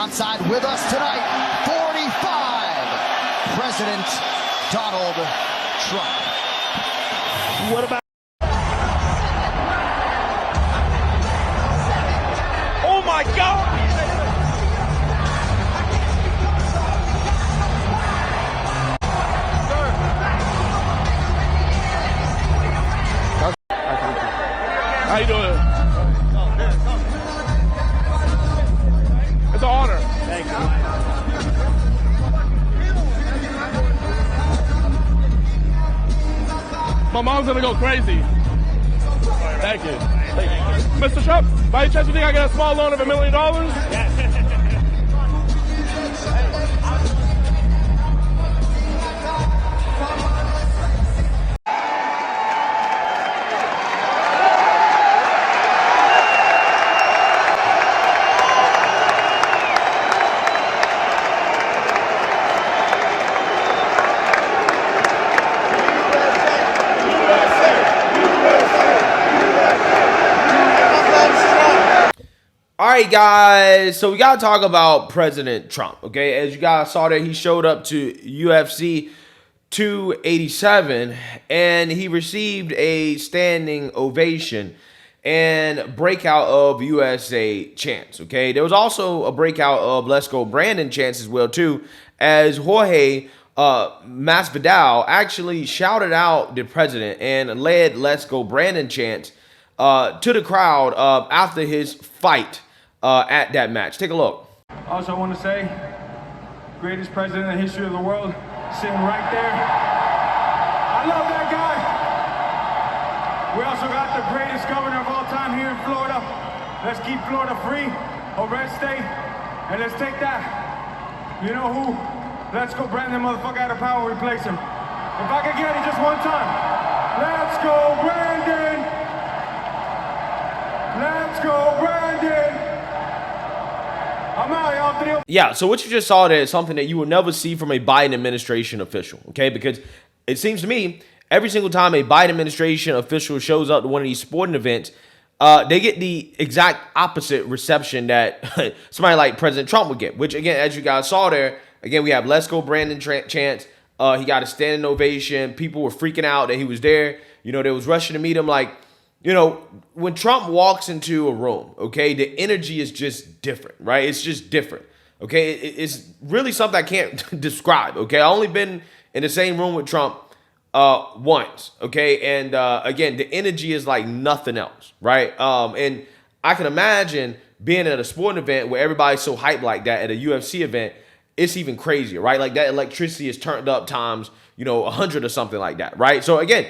onside with us tonight, 45, President Donald Trump. What about? Oh my God! How you doing? It's an honor. Thank you. My mom's gonna go crazy. Thank you. Mr. Trump, by any chance you think I get a small loan of $1 million? All right, guys, so we got to talk about President Trump, okay? As you guys saw there, he showed up to UFC 287, and he received a standing ovation and breakout of USA chants, okay? There was also a breakout of Let's Go Brandon chants as well, too, as Jorge Masvidal actually shouted out the president and led Let's Go Brandon chants to the crowd after his fight at that match. Take a look. Also, I want to say, greatest president in the history of the world, sitting right there. I love that guy. We also got the greatest governor of all time here in Florida. Let's keep Florida free, a red state, and let's take that. You know who? Let's go Brandon, motherfucker, out of power, replace him. If I could get it just one time. Let's go Brandon. Let's go Brandon. Yeah, so what you just saw there is something that you will never see from a Biden administration official, okay? Because it seems to me, every single time a Biden administration official shows up to one of these sporting events, they get the exact opposite reception that somebody like President Trump would get, which, again, as you guys saw there, again, we have Let's Go Brandon chants. He got a standing ovation. People were freaking out that he was there. You know, they was rushing to meet him like, you know, when Trump walks into a room, okay, the energy is just different, right? It's just different, okay? It's really something I can't describe, okay? I've only been in the same room with Trump once, okay? And again, the energy is like nothing else, right? And I can imagine being at a sporting event where everybody's so hyped like that at a UFC event, it's even crazier, right? Like that electricity is turned up times, 100 or something like that, right? So again,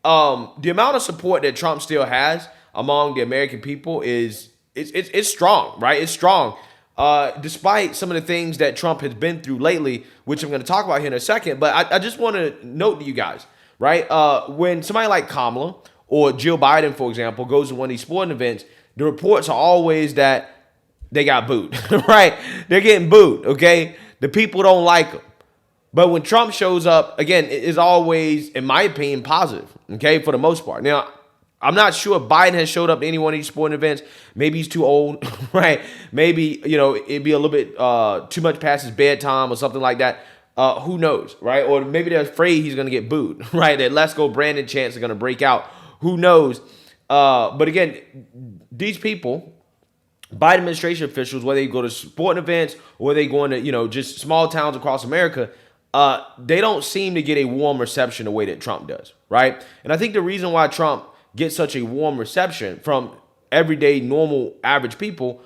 the amount of support that Trump still has among the American people is it's strong, right? It's strong, despite some of the things that Trump has been through lately, which I'm going to talk about here in a second. But I just want to note to you guys, right? When somebody like Kamala or Jill Biden, for example, goes to one of these sporting events, the reports are always that they got booed, right? They're getting booed, okay? The people don't like them. But when Trump shows up, again, it is always, in my opinion, positive, okay, for the most part. Now, I'm not sure if Biden has showed up to any one of these sporting events. Maybe he's too old, right? Maybe, it'd be a little bit too much past his bedtime or something like that. Who knows, right? Or maybe they're afraid he's going to get booed, right? That Let's Go Brandon chants are going to break out. Who knows? But again, these people, Biden administration officials, whether they go to sporting events or they go into, just small towns across America, they don't seem to get a warm reception the way that Trump does, right? And I think the reason why Trump gets such a warm reception from everyday, normal, average people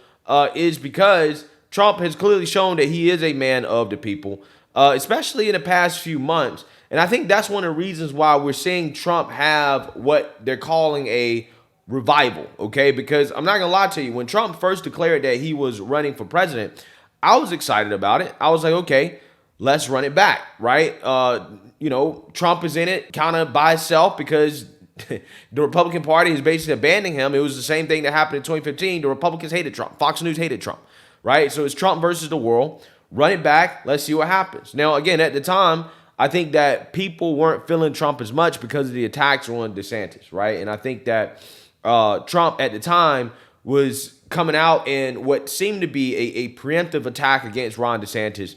is because Trump has clearly shown that he is a man of the people, especially in the past few months. And I think that's one of the reasons why we're seeing Trump have what they're calling a revival, okay? Because I'm not going to lie to you, when Trump first declared that he was running for president, I was excited about it. I was like, okay, let's run it back, right? Trump is in it kind of by itself because the Republican Party is basically abandoning him. It was the same thing that happened in 2015. The Republicans hated Trump. Fox News hated Trump, right? So it's Trump versus the world. Run it back. Let's see what happens. Now, again, at the time, I think that people weren't feeling Trump as much because of the attacks on DeSantis, right? And I think that Trump at the time was coming out in what seemed to be a preemptive attack against Ron DeSantis.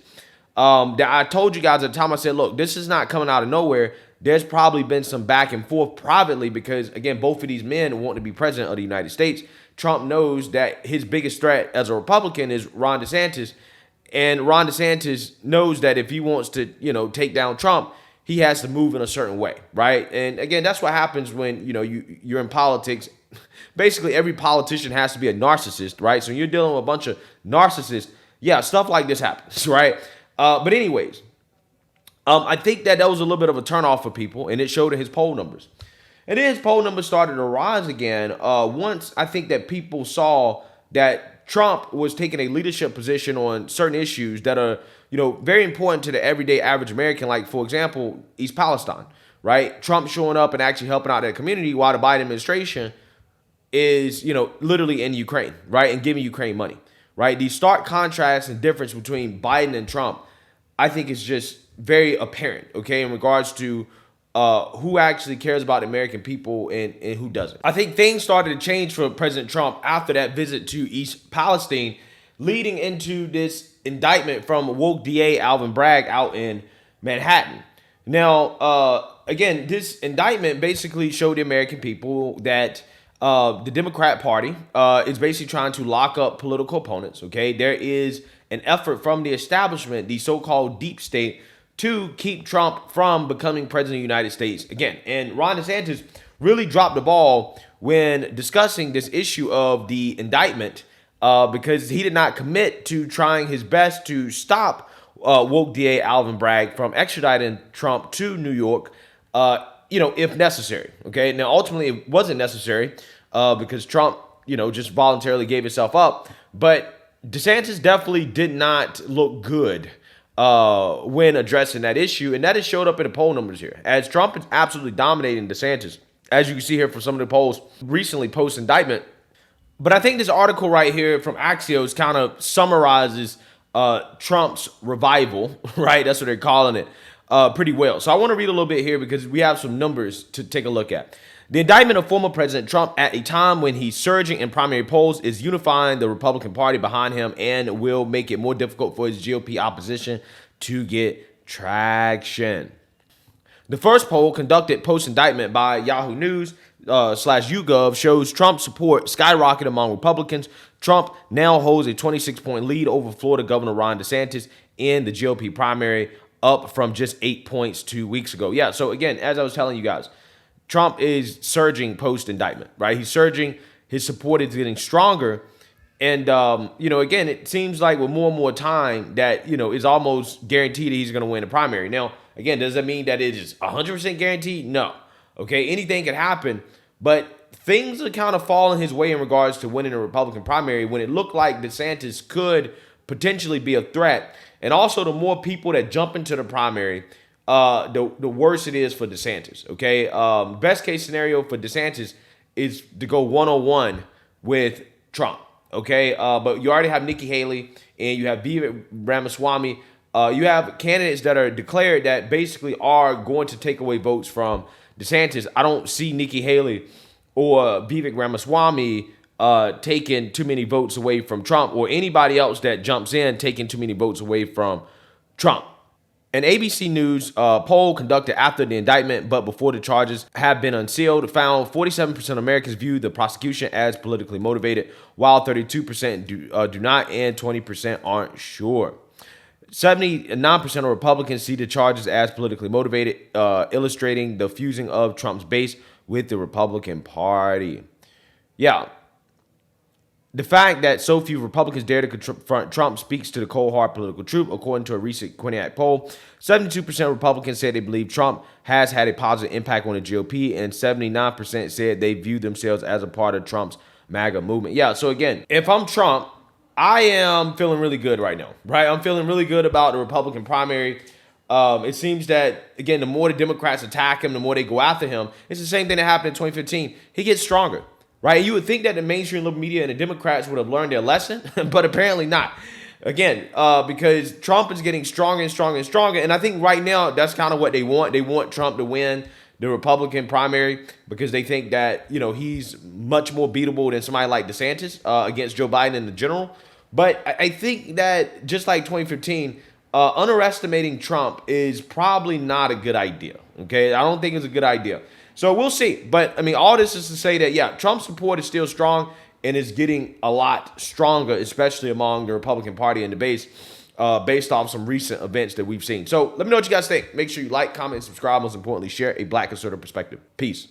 That I told you guys at the time, I said, look, this is not coming out of nowhere. There's probably been some back and forth privately because, again, both of these men want to be president of the United States. Trump knows that his biggest threat as a Republican is Ron DeSantis. And Ron DeSantis knows that if he wants to, take down Trump, he has to move in a certain way, right? And again, that's what happens when, you're in politics. Basically, every politician has to be a narcissist, right? So when you're dealing with a bunch of narcissists, yeah, stuff like this happens, right? But anyways, I think that was a little bit of a turnoff for people, and it showed in his poll numbers. And then his poll numbers started to rise again once I think that people saw that Trump was taking a leadership position on certain issues that are, very important to the everyday average American. Like, for example, East Palestine, right? Trump showing up and actually helping out that community while the Biden administration is, literally in Ukraine, right? And giving Ukraine money, right? The stark contrast and difference between Biden and Trump, I think is just very apparent, okay, in regards to who actually cares about the American people and who doesn't. I think things started to change for President Trump after that visit to East Palestine, leading into this indictment from woke DA Alvin Bragg out in Manhattan. Now, again, this indictment basically showed the American people that the Democrat Party is basically trying to lock up political opponents, okay? There is an effort from the establishment, the so-called deep state, to keep Trump from becoming president of the United States again. And Ron DeSantis really dropped the ball when discussing this issue of the indictment because he did not commit to trying his best to stop woke DA Alvin Bragg from extraditing Trump to New York, if necessary. Okay, now ultimately it wasn't necessary because Trump, just voluntarily gave himself up. But DeSantis definitely did not look good when addressing that issue, and that has showed up in the poll numbers here, as Trump is absolutely dominating DeSantis, as you can see here from some of the polls recently post-indictment. But I think this article right here from Axios kind of summarizes Trump's revival, right? That's what they're calling it, pretty well. So I want to read a little bit here because we have some numbers to take a look at. The indictment of former President Trump at a time when he's surging in primary polls is unifying the Republican Party behind him and will make it more difficult for his GOP opposition to get traction. The first poll, conducted post-indictment by Yahoo News /YouGov, shows Trump's support skyrocket among Republicans. Trump now holds a 26-point lead over Florida Governor Ron DeSantis in the GOP primary, up from just 8 points 2 weeks ago. Yeah, so again, as I was telling you guys, Trump is surging post-indictment, right? He's surging. His support is getting stronger. And, again, it seems like with more and more time that, it's almost guaranteed that he's going to win the primary. Now, again, does that mean that it is 100% guaranteed? No. Okay, anything can happen. But things are kind of falling his way in regards to winning a Republican primary when it looked like DeSantis could potentially be a threat. And also, the more people that jump into the primary, the worse it is for DeSantis, okay? Best case scenario for DeSantis is to go one-on-one with Trump, okay? But you already have Nikki Haley and you have Vivek Ramaswamy. You have candidates that are declared that basically are going to take away votes from DeSantis. I don't see Nikki Haley or Vivek Ramaswamy taking too many votes away from Trump, or anybody else that jumps in taking too many votes away from Trump. An ABC News poll conducted after the indictment but before the charges have been unsealed found 47% of Americans view the prosecution as politically motivated, while 32% do not and 20% aren't sure. 79% of Republicans see the charges as politically motivated, illustrating the fusing of Trump's base with the Republican Party. Yeah. The fact that so few Republicans dare to confront Trump speaks to the cold, hard political truth. According to a recent Quinnipiac poll, 72% of Republicans said they believe Trump has had a positive impact on the GOP, and 79% said they view themselves as a part of Trump's MAGA movement. Yeah, so again, if I'm Trump, I am feeling really good right now, right? I'm feeling really good about the Republican primary. It seems that, again, the more the Democrats attack him, the more they go after him. It's the same thing that happened in 2015. He gets stronger. Right? You would think that the mainstream liberal media and the Democrats would have learned their lesson, but apparently not. Again, because Trump is getting stronger and stronger and stronger. And I think right now that's kind of what they want. They want Trump to win the Republican primary because they think that, you know, he's much more beatable than somebody like DeSantis against Joe Biden in the general. But I think that just like 2015, underestimating Trump is probably not a good idea. Okay, I don't think it's a good idea. So we'll see. But I mean, all this is to say that, yeah, Trump's support is still strong and is getting a lot stronger, especially among the Republican Party and the base, based off some recent events that we've seen. So let me know what you guys think. Make sure you like, comment, subscribe. Most importantly, share a Black conservative perspective. Peace.